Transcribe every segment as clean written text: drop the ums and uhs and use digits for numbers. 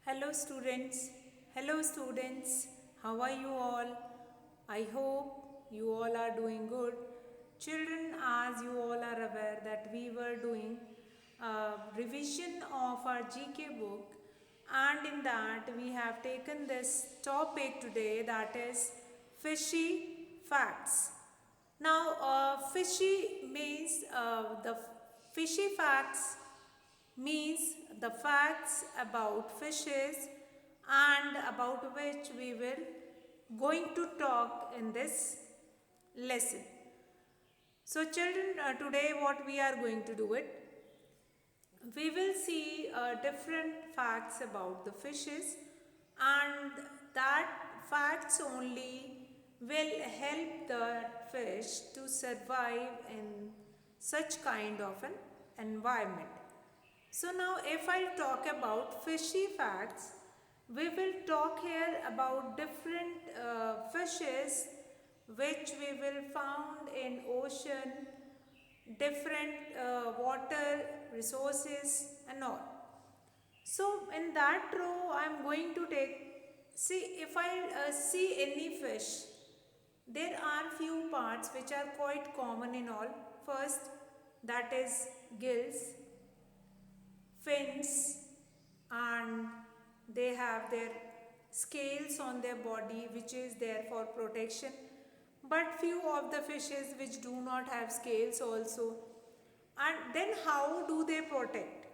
Hello students. Hello students. How are you all? I hope you all are doing good. Children, as you all are aware that we were doing a revision of our GK book, and in that we have taken this topic today, that is fishy facts. Now, fishy means the fishy facts means the facts about fishes and about which we will going to talk in this lesson. So children, today what we are going to do it, we will see different facts about the fishes, and that facts only will help the fish to survive in such kind of an environment. So now if I talk about fishy facts, we will talk here about different fishes which we will found in ocean, different water resources and all. So in that row I am going to see if I see any fish, there are few parts which are quite common in all. First, that is gills, fins, and they have their scales on their body which is there for protection, but few of the fishes which do not have scales also. And then how do they protect?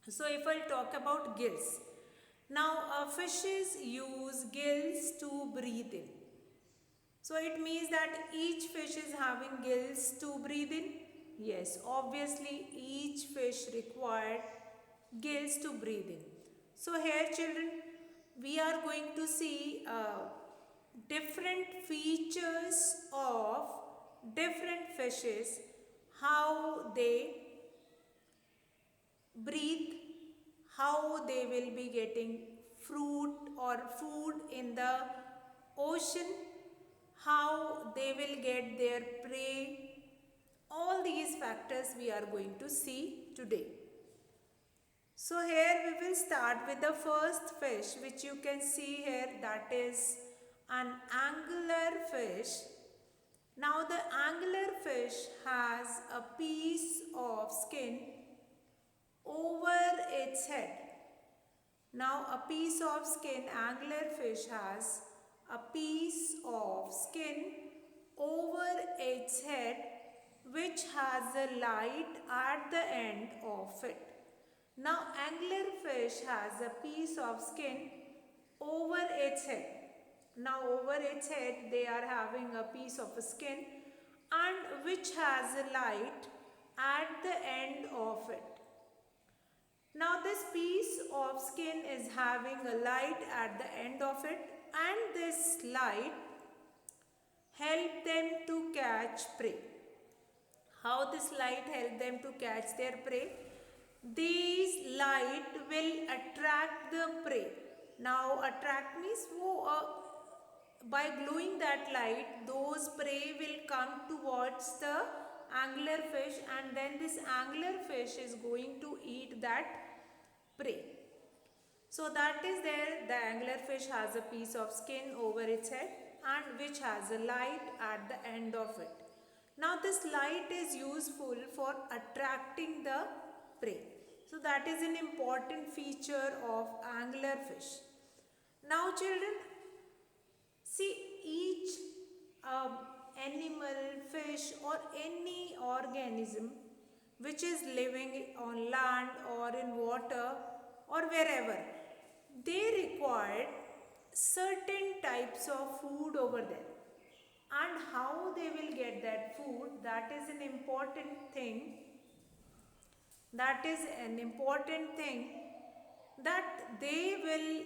So if I talk about gills, now fishes use gills to breathe in. So it means that each fish is having gills to breathe in. Yes, obviously each fish required gills to breathe in. So here children, we are going to see different features of different fishes, how they breathe, how they will be getting fruit or food in the ocean, how they will get their prey. All these factors we are going to see today. So here we will start with the first fish which you can see here, that is an angler fish. Now the angler fish has a piece of skin over its head. Now a piece of skin, anglerfish has a piece of skin over its head which has a light at the end of it. Now anglerfish has a piece of skin over its head. Now over its head they are having a piece of a skin and which has a light at the end of it. Now this piece of skin is having a light at the end of it, and this light help them to catch prey. How this light help them to catch their prey? These light will attract the prey. Now attract means by glowing that light, those prey will come towards the anglerfish, and then this anglerfish is going to eat that prey. So that is there, the anglerfish has a piece of skin over its head and which has a light at the end of it. Now this light is useful for attracting the prey. So that is an important feature of anglerfish. Now children, see each animal, fish or any organism which is living on land or in water or wherever, they require certain types of food over there, and how they will get that food, that is an important thing. That is an important thing, that they will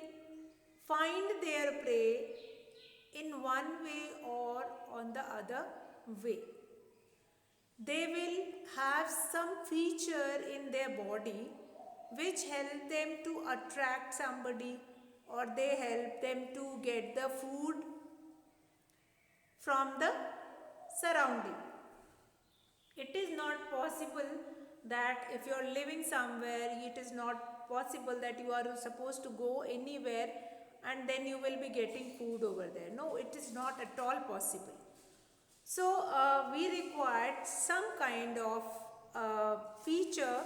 find their prey in one way or on the other way. They will have some feature in their body which help them to attract somebody, or they help them to get the food from the surrounding. It is not possible that if you are living somewhere, it is not possible that you are supposed to go anywhere and then you will be getting food over there. No, it is not at all possible. So we required some kind of feature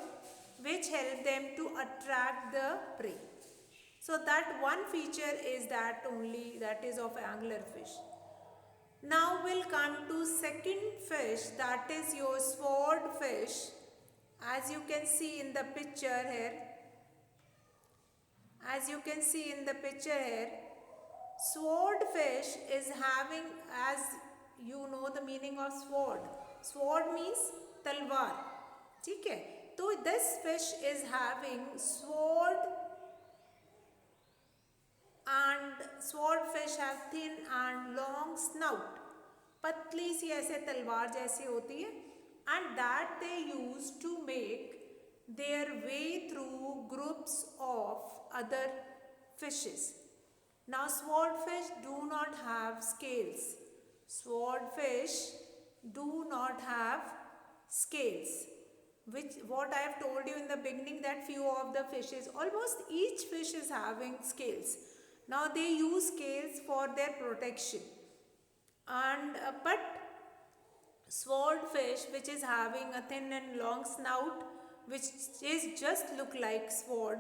which help them to attract the prey. So that one feature is that only, that is of anglerfish. Now we'll come to second fish, that is your swordfish. As you can see in the picture here, swordfish is having, as you know the meaning of sword. Sword means talwar. ठीक है, तो this fish is having sword, and swordfish have thin and long snout. पतली सी ऐसे तलवार जैसी होती है, and that they use to make their way through groups of other fishes. Now swordfish do not have scales. Swordfish do not have scales. Which what I have told you in the beginning, that few of the fishes, almost each fish is having scales. Now they use scales for their protection. And but swordfish, which is having a thin and long snout, which is just look like sword,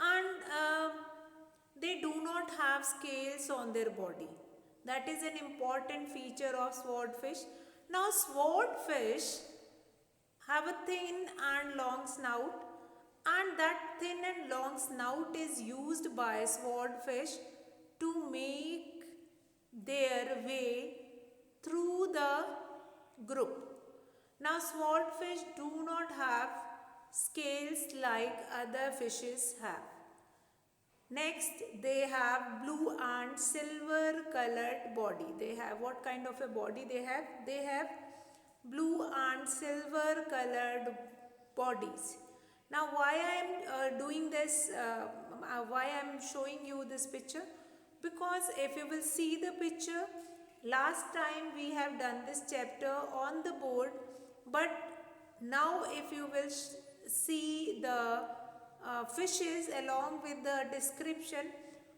and they do not have scales on their body. That is an important feature of swordfish. Now swordfish have a thin and long snout, and that thin and long snout is used by swordfish to make their way through the group. Now swordfish do not have scales like other fishes have. Next, they have blue and silver colored body. They have what kind of a body they have? They have blue and silver colored bodies. Now why I am doing this, why I am showing you this picture? Because if you will see the picture, last time we have done this chapter on the board, but now if you will see the fishes along with the description,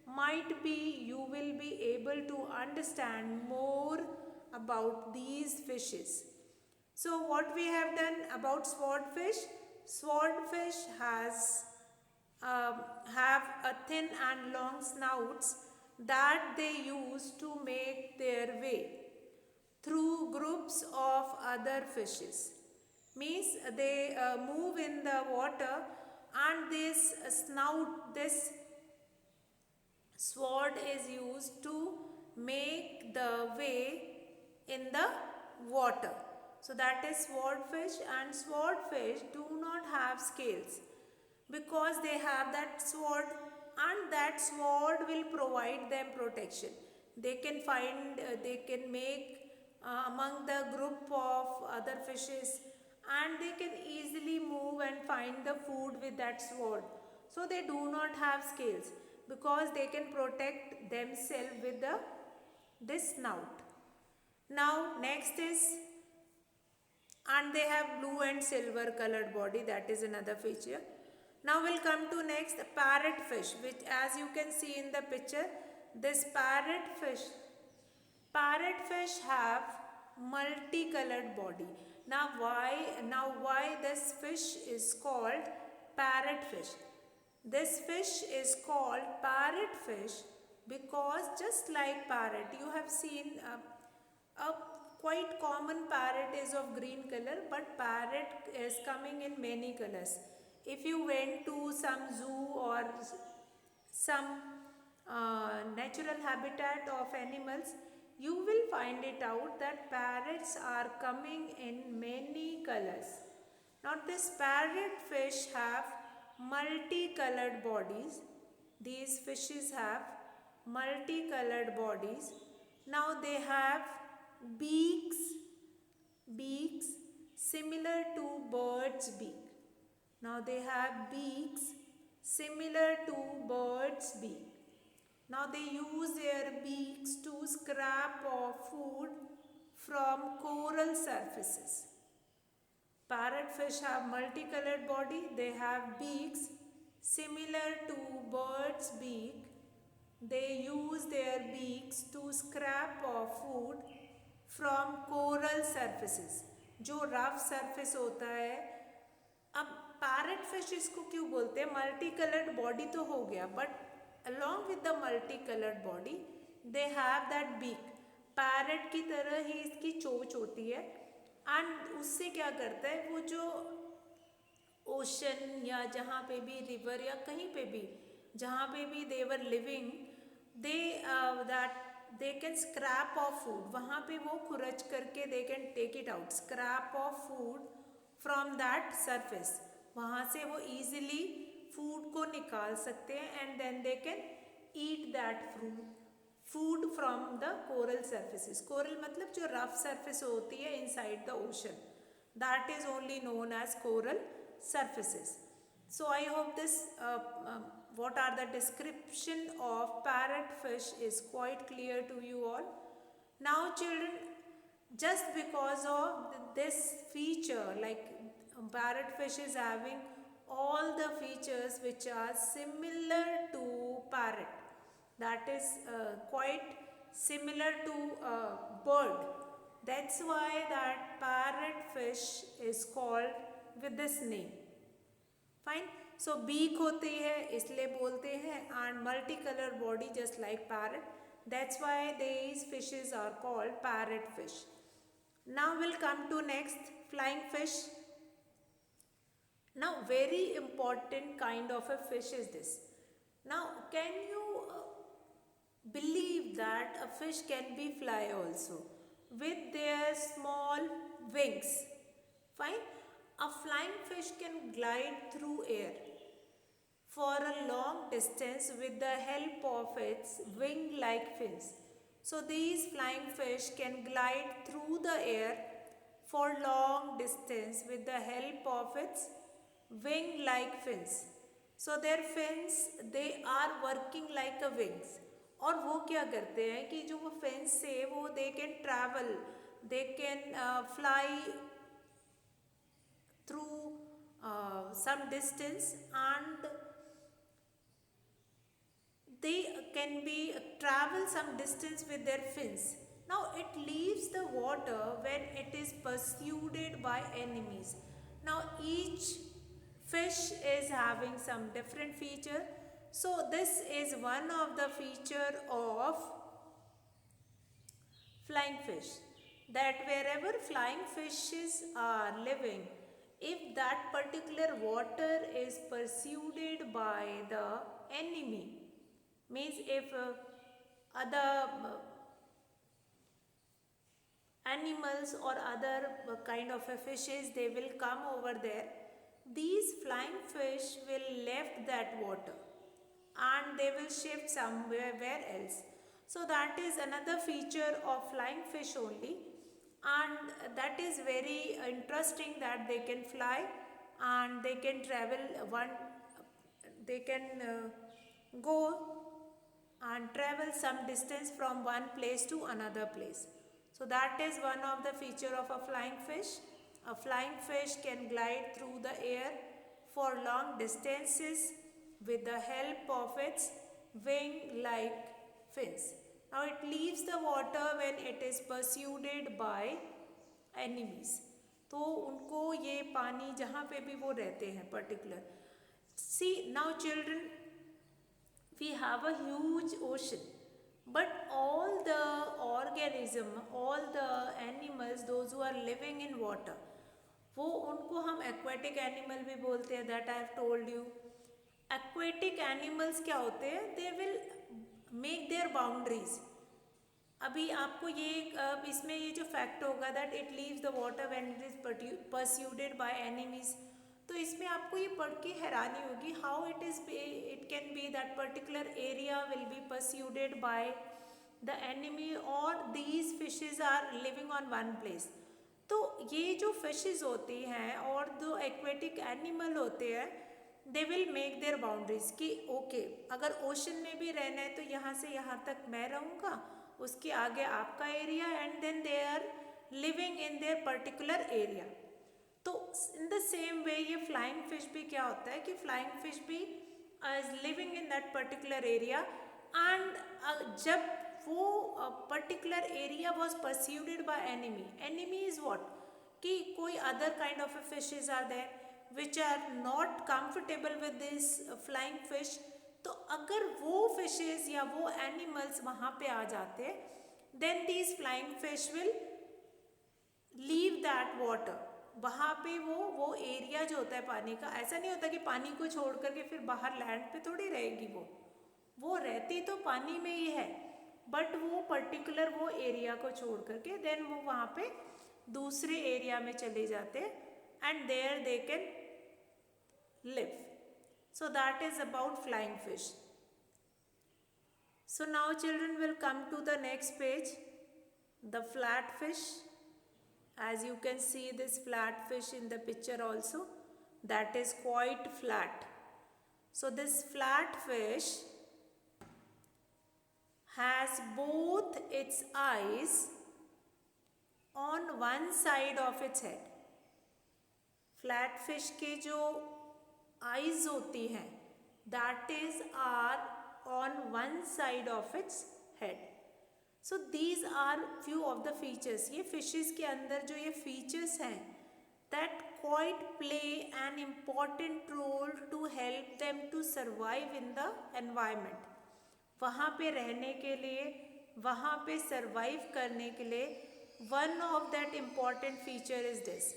might be you will be able to understand more about these fishes. So what we have done about swordfish? Swordfish have a thin and long snouts that they use to make their way through groups of other fishes. Means they move in the water, and this snout, this sword is used to make the way in the water. So that is swordfish, and swordfish do not have scales because they have that sword, and that sword will provide them protection. They can find, they can make among the group of other fishes, and they can easily move and find the food with that sword. So they do not have scales because they can protect themselves with this snout. Now next is, and they have blue and silver colored body, that is another feature. Now we'll come to next, parrotfish, which as you can see in the picture, this parrotfish have multicolored body. Now why this fish is called parrotfish? This fish is called parrotfish because just like parrot, you have seen a quite common parrot is of green color, but parrot is coming in many colors. If you went to some zoo or some natural habitat of animals, you will find it out that parrots are coming in many colors. Now this parrotfish have multicolored bodies. These fishes have multicolored bodies. Now they have beaks similar to bird's beak. Now they have beaks similar to bird's beak. Now they use their beaks to scrape off food from coral surfaces. Parrotfish have multicolored body, they have beaks, Similar to birds' beak, they use their beaks to scrape off food from coral surfaces. जो rough surface होता है, अब parrot fish इसको क्यों बोलते हैं? Multi coloured body तो हो गया, but along with the multi coloured body they have that beak. Parrot की तरह ही इसकी चोंच होती है, एंड उससे क्या करता है, वो जो ओशन या जहाँ पे भी रिवर या कहीं पे भी जहाँ पे भी they were living, they that they can scrape off food. वहाँ पे वो खुरच करके they can take it out, scrape off food from that surface. वहाँ से वो ईजिली फूड को निकाल सकते हैं, and then they can eat that food from the coral surfaces. Coral मतलब जो रफ सरफेस होती है inside the ocean, that is only known as coral surfaces. So I hope this what are the description of parrotfish is quite clear to you all. Now children, just because of this feature, like parrotfish is having all the features which are similar to parrot, that is quite similar to bird. That's why that parrotfish is called with this name. Fine. So beak होती है इसलिए बोलते हैं, and multicolor body just like parrot. That's why these fishes are called parrotfish. Now we'll come to next, flying fish. Now very important kind of a fish is this. Now can you believe that a fish can be fly also with their small wings? Fine. A flying fish can glide through air for a long distance with the help of its wing-like fins. So these flying fish can glide through the air for long distance with the help of its wing-like fins. So their fins, they are working like a wings. और वो क्या करते हैं कि जो वो fins से वो they can travel, they can fly through some distance, and they can be travel some distance with their fins. Now it leaves the water when it is pursued by enemies. Now each fish is having some different feature. So this is one of the feature of flying fish, that wherever flying fishes are living, if that particular water is pursued by the enemy, means if other animals or other kind of fishes, they will come over there, these flying fish will left that water and they will shift somewhere else. So that is another feature of flying fish only, and that is very interesting that they can fly and they can travel they can go and travel some distance from one place to another place. So that is one of the feature of a flying fish. A flying fish can glide through the air for long distances with the help of its wing-like fins. Now it leaves the water when it is pursued by enemies. तो उनको ये पानी जहाँ पे भी वो रहते हैं particular. See now children, we have a huge ocean, but all the organism, all the animals, those who are living in water, वो उनको हम aquatic animal भी बोलते हैं. That I have told you. Aquatic animals क्या होते हैं? They will make their boundaries. अभी आपको ये इसमें ये जो फैक्ट होगा that it leaves the water when it is persuaded by enemies, तो इसमें आपको ये पढ़ के हैरानी होगी how it can be that particular area will be persuaded by the enemy और these fishes are living on one place. तो ये जो फिशेज होती हैं और जो एक्वेटिक एनिमल होते हैं, they will make their boundaries कि ओके अगर ओशन में भी रहना है तो यहाँ से यहाँ तक मैं रहूँगा, उसके आगे आपका area, and then they are living in their particular area. तो इन द सेम वे ये फ्लाइंग फिश भी क्या होता है कि फ्लाइंग फिश भी is living in that particular area, and जब वो particular area was pursued by enemy is what, कि कोई other kind of fishes are there which are not comfortable with this flying fish, तो अगर वो fishes या वो animals वहाँ पे आ जाते, then these flying fish will leave that water. वहाँ पे वो एरिया जो होता है पानी का, ऐसा नहीं होता कि पानी को छोड़ करके फिर बाहर लैंड पे थोड़ी रहेगी, वो रहती तो पानी में ही है, बट वो पर्टिकुलर वो एरिया को छोड़ करके देन वो वहाँ पे दूसरे एरिया में चले जाते हैं and there they can live. So that is about flying fish. So now children will come to the next page, the flat fish. As you can see this flat fish in the picture also, that is quite flat. So this flat fish has both its eyes on one side of its head. Flat fish के जो eyes होती हैं, that is are on one side of its head. So these are few of the features. ये fishes के अंदर जो ये features हैं, that quite play an important role to help them to survive in the environment. वहाँ पे रहने के लिए, वहाँ पे survive करने के लिए one of that important feature is this,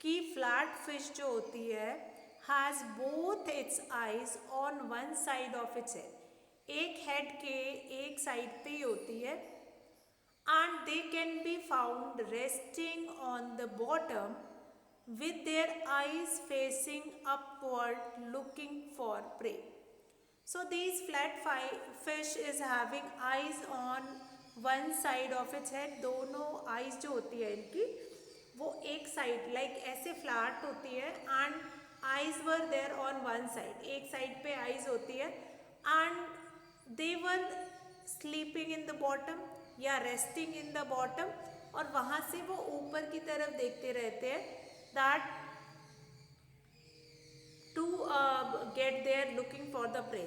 कि flat fish जो होती है has both its eyes on one side of its head. एक हेड के एक साइड पे ही होती है and they can be found resting on the bottom with their eyes facing upward looking for prey. So these flat fish is having eyes on one side of its head. दोनों eyes जो होती है इनकी वो एक side like ऐसे flat होती है and eyes were there on one side. एक साइड पे eyes होती है and they were sleeping in the bottom या resting in the bottom, और वहाँ से वो ऊपर की तरफ देखते रहते हैं that to get there looking for the prey,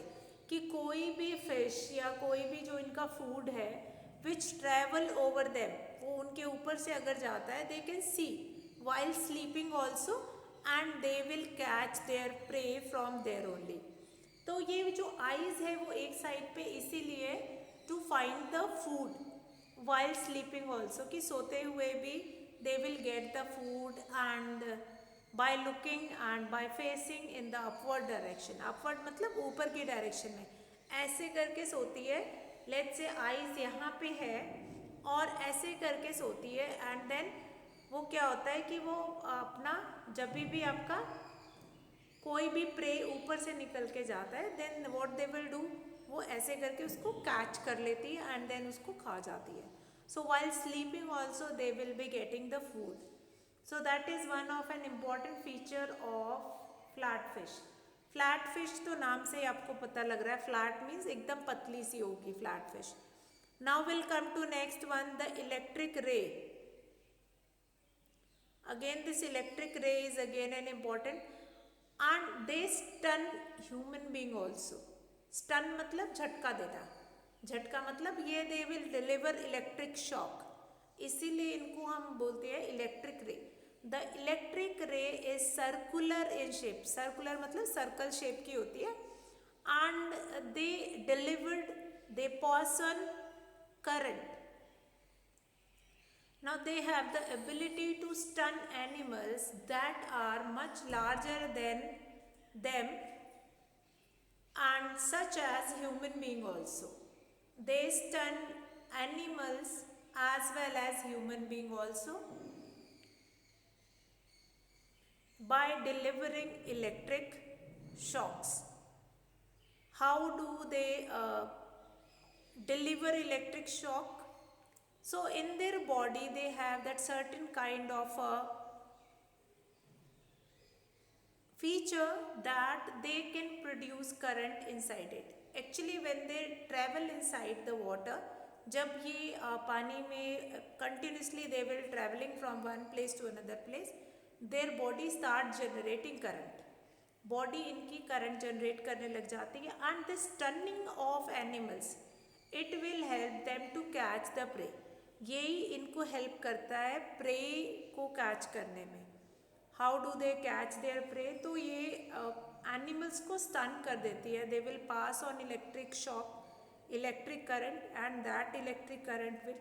कि कोई भी fish या कोई भी जो इनका food है which travel over them, वो उनके ऊपर से अगर जाता है they can see while sleeping also and they will catch their prey from there only. तो ये जो आइज है वो एक साइड पे इसीलिए to find the food while sleeping also, कि सोते हुए भी they will get the food and by looking and by facing in the upward direction. Upward मतलब ऊपर की डायरेक्शन में ऐसे करके सोती है. लेट्स से आइज यहाँ पे है और ऐसे करके सोती है एंड देन वो क्या होता है कि वो अपना जब भी आपका कोई भी प्रे ऊपर से निकल के जाता है then what they will do, वो ऐसे करके उसको कैच कर लेती है एंड देन उसको खा जाती है. सो while sleeping also they will be getting the food. So that is one of an important feature of flat fish. Flat fish तो नाम से ही आपको पता लग रहा है, फ्लैट मीन्स एकदम पतली सी होगी flat fish. Now will come to next one, the electric ray. Again this electric ray is again an important and they stun human being also. Stun मतलब झटका देना, झटका मतलब ये they will deliver electric shock, इसीलिए इनको हम बोलते हैं electric ray. The electric ray is circular in shape. Circular मतलब सर्कल शेप की होती है and they pass on current. Now they have the ability to stun animals that are much larger than them and such as human being also. They stun animals as well as human being also by delivering electric shocks. How do they deliver electric shock? So in their body they have that certain kind of a feature that they can produce current inside it. Actually when they travel inside the water, जब ये पानी में continuously they will traveling from one place to another place, their body start generating current. Body इनकी current generate करने लग जाती है and this turning off animals it will help them to catch the prey. यही इनको help करता है pray को कैच करने में। How do they catch their prey? तो ये एनिमल्स को स्टन कर देती है। They will pass on electric shock, electric current and that electric current will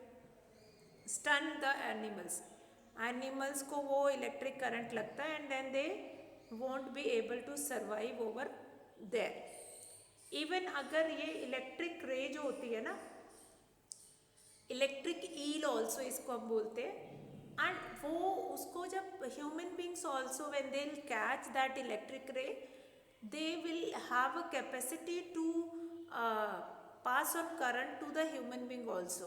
stun the animals. Animals को वो इलेक्ट्रिक करंट लगता है and then they won't be able to survive over there. Even अगर ये electric ray जो होती है ना, इलेक्ट्रिक ईल ऑल्सो इसको हम बोलते हैं, एंड वो उसको जब human beings also when they will catch that electric ray they will have a capacity to pass on current to the human being also.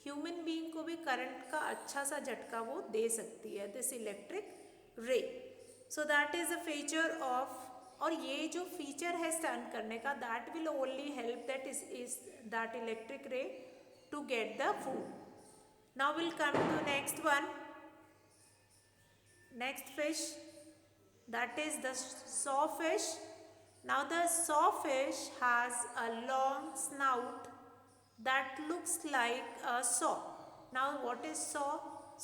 Human being को भी करंट का अच्छा सा झटका वो दे सकती है दिस इलेक्ट्रिक रे। सो that is a feature of, और ये जो फीचर है स्टन करने का that will only help that is that electric रे to get the food. Now we'll come to next one. Next fish, that is the sawfish. Now the sawfish has a long snout that looks like a saw. Now what is saw?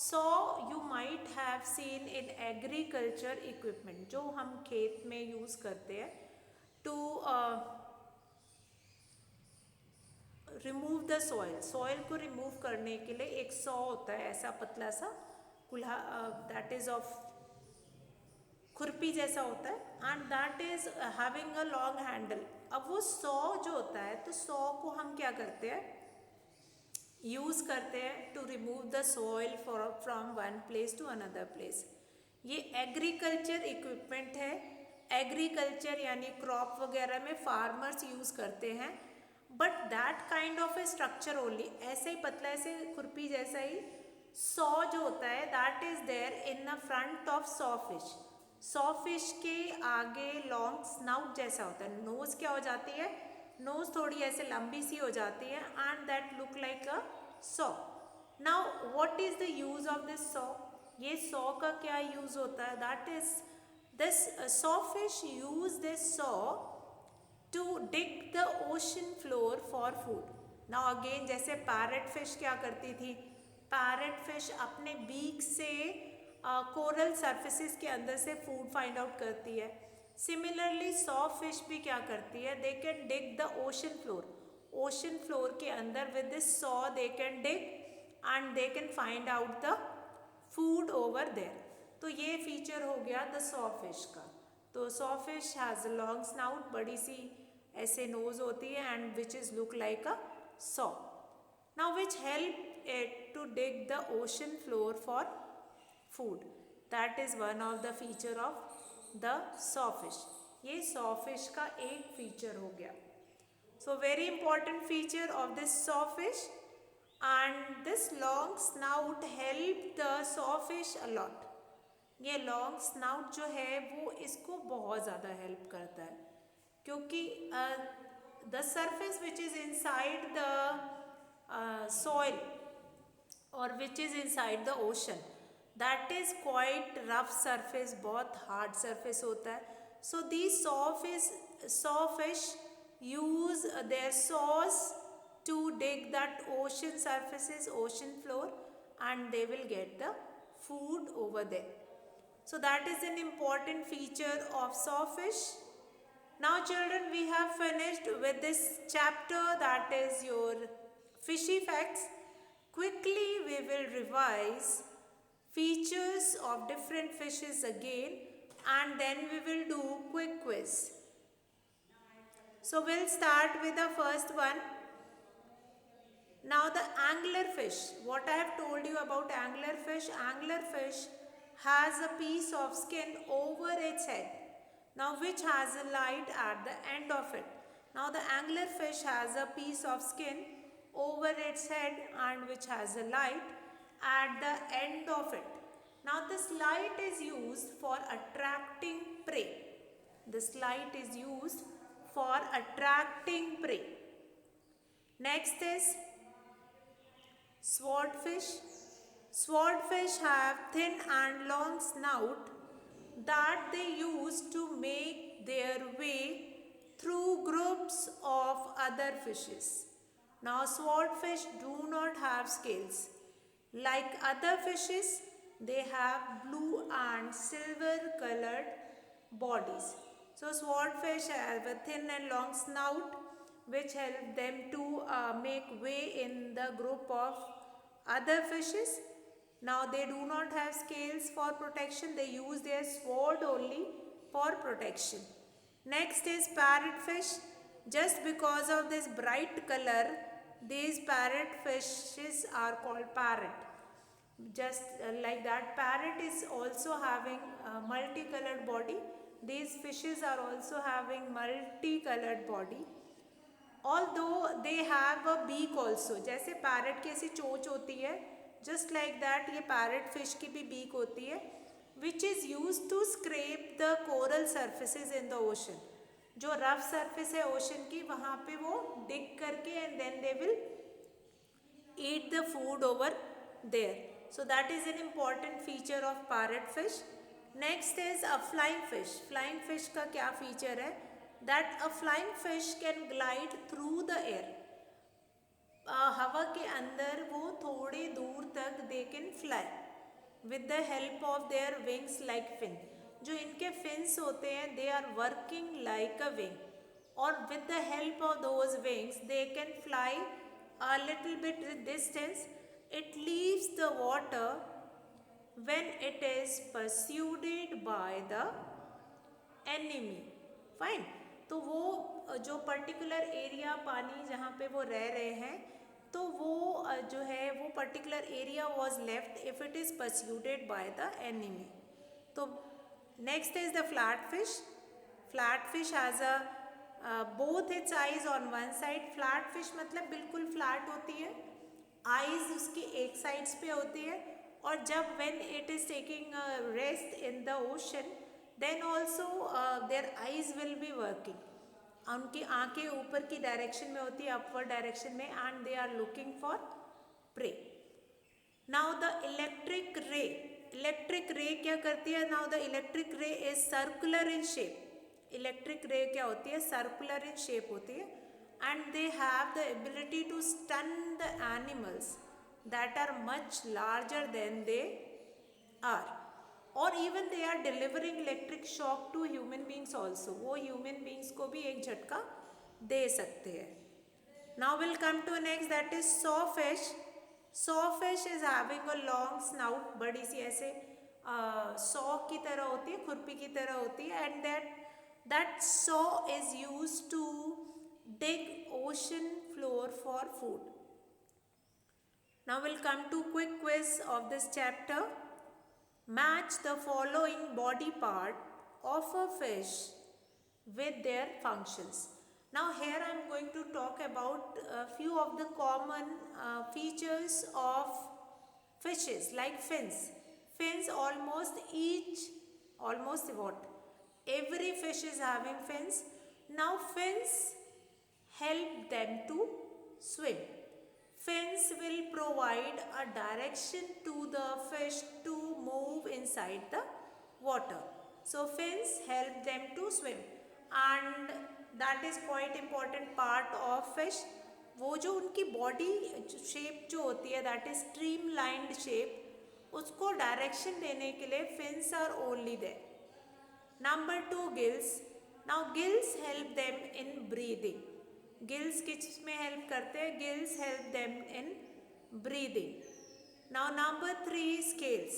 Saw you might have seen in agriculture equipment जो हम खेत में use करते हैं to remove the soil. Soil को remove करने के लिए एक सॉ होता है, ऐसा पतला सा कुल्हा, दैट इज ऑफ खुरपी जैसा होता है and that is having a long handle. अब वो सॉ जो होता है, तो सॉ को हम क्या करते हैं, यूज़ करते हैं to remove the soil from one place to another place. ये एग्रीकल्चर इक्विपमेंट है। एग्रीकल्चर यानी क्रॉप वगैरह में फार्मर्स यूज़ करते हैं, but that kind of a structure only, ऐसे ही पतला ऐसे खुरपी जैसा ही सॉ जो होता है that is there in the front of saw fish. Saw fish के आगे लॉन्ग स्नाउट जैसा होता है, नोज क्या हो जाती है, नोज थोड़ी ऐसे लंबी सी हो जाती है and that look like a saw. Now what is the use of this saw? ये सॉ का क्या यूज होता है? That is this saw fish use this saw to dig the ocean floor for food. Now again जैसे parrot fish क्या करती थी, parrot fish अपने बीक से कोरल सरफेसेस के अंदर से फूड फाइंड आउट करती है। सिमिलरली सॉ फिश भी क्या करती है, they can dig the ocean floor. Ocean floor के अंदर with this saw they can dig and they can find out the food over there. तो ये फीचर हो गया द सॉ फिश का। तो saw fish has a long snout, बड़ी सी ऐसे नोज होती है and which is look like a saw. Now which help it to dig the ocean floor for food. That is one of the feature of the saw fish. ये saw fish का एक feature हो गया। So very important feature of this saw fish and this long snout help the saw fish a lot. ये long snout जो है वो इसको बहुत ज़्यादा हेल्प करता है, क्योंकि the surface which is inside the soil और which is inside the ocean that is quite rough surface, बहुत हार्ड सरफेस होता है। So these saw fish use their saws to dig that ocean surfaces, ocean floor, and they will get the food over there. So that is an important feature of sawfish. Now children, we have finished with this chapter, that is your fishy facts. Quickly we will revise features of different fishes again, and then we will do quick quiz. So we'll start with the first one. Now the anglerfish. What I have told you about anglerfish. Anglerfish has a piece of skin over its head. Now which has a light at the end of it. Now the anglerfish has a piece of skin over its head and which has a light at the end of it. Now this light is used for attracting prey. This light is used for attracting prey. Next is swordfish. Swordfish have thin and long snout that they use to make their way through groups of other fishes. Now, swordfish do not have scales. Like other fishes, they have blue and silver colored bodies. So, swordfish have a thin and long snout which help them to make way in the group of other fishes. Now they do not have scales for protection, they use their sword only for protection. Next is parrotfish. Just because of this bright color, these parrotfishes are called parrot. Just like that, parrot is also having a multicolored body. These fishes are also having multicolored body. Although they have a beak also, जैसे parrot की ऐसी चोंच होती है, just like that ये parrot fish की भी beak होती है, which is used to scrape the coral surfaces in the ocean. जो rough surface है ocean की, वहाँ पे वो dig करके and then they will eat the food over there. So that is an important feature of parrotfish. Next is a flying fish. Flying fish का क्या feature है? That a flying fish can glide through the air. हवा के अंदर वो थोड़े दूर तक they can fly with the help of their wings like fin. जो इनके fins होते हैं they are working like a wing, और with the help of those wings they can fly a little bit distance. It leaves the water when it is pursued by the enemy. Fine. तो वो जो particular area पानी जहाँ पे वो रह रहे हैं, तो वो जो है वो particular area was left if it is persuaded by the enemy. तो next is the flat fish. Flat fish has a both its eyes on one side. Flat fish मतलब बिल्कुल फ्लैट होती है, आइज उसकी एक साइड्स पे होती है, और जब when it is taking rest in the ocean then also their eyes will be working. उनकी आंखें ऊपर की डायरेक्शन में होती है, अपवर्ड डायरेक्शन में, and they are looking for prey. Now the electric ray. Electric ray क्या करती है? Now the electric ray is circular in shape. Electric ray क्या होती है? सर्कुलर इन शेप होती है, and they have the ability to stun the animals that are much larger than they are, और even they are delivering electric shock to human beings also. वो human beings को भी एक झटका दे सकते हैं. Now will come to next, that is saw fish. Saw fish is having a long snout. बड़ी सी ऐसे सॉ की तरह होती है, खुरपी की तरह होती है, and that saw is use to dig ocean floor for food. Now will come to quick quiz of this chapter. Match the following body part of a fish with their functions. Now here I am going to talk about a few of the common features of fishes, like fins. Fins, almost what? Every fish is having fins. Now fins help them to swim. Fins will provide a direction to the fish to move inside the water. So fins help them to swim, and that is quite important part of fish. वो जो उनकी body shape जो होती है, that is streamlined shape, उसको direction देने के लिए fins are only there. Number 2, gills. Now gills help them in breathing. Gills किस में हेल्प करते हैं? Gills help them in breathing. Now number 3, scales.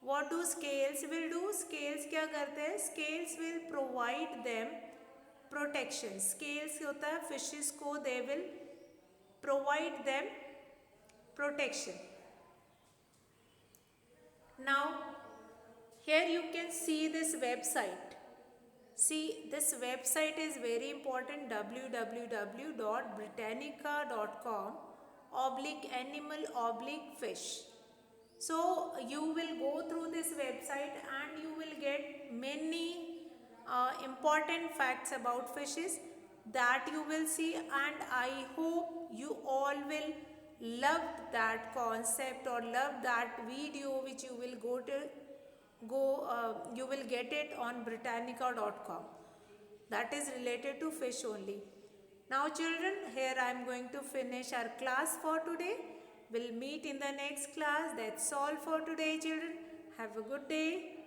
What do scales will do? Scales क्या करते हैं? Scales will provide them protection. Scales होता है fishes को, they will provide them protection. Now here you can see this website. See, this website is very important, www.britannica.com/animal/fish. So you will go through this website and you will get many important facts about fishes that you will see, and I hope you all will love that concept or love that video which you will go you will get it on Britannica.com. That is related to fish only. Now children, here I am going to finish our class for today. We'll meet in the next class. That's all for today children. Have a good day.